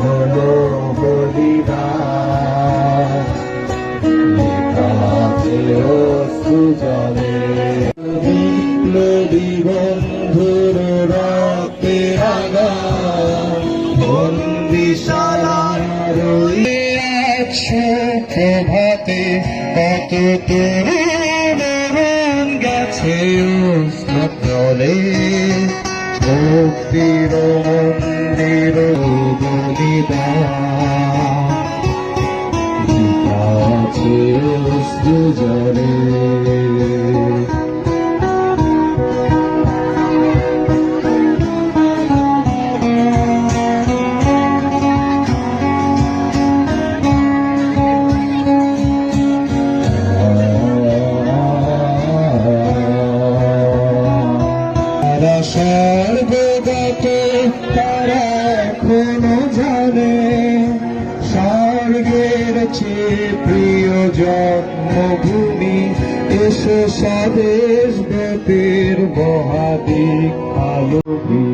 হলো বলিদান, লেখাছে অশ্রু জলে। বিপ্লবী বন্ধুর রক্তে রাঙা বন্দিশালায় প্রভাতে কত তরুণ গেছে জলে। মুক্তির মন্দির বলিদান অশ্রু জলে। স্বর্গগত তারা এখনো জানে স্বর্গের চেয়ে প্রিয় জন্মভূমি। এসো স্বদেশ ব্যাপীর মহাদিক আলোবী।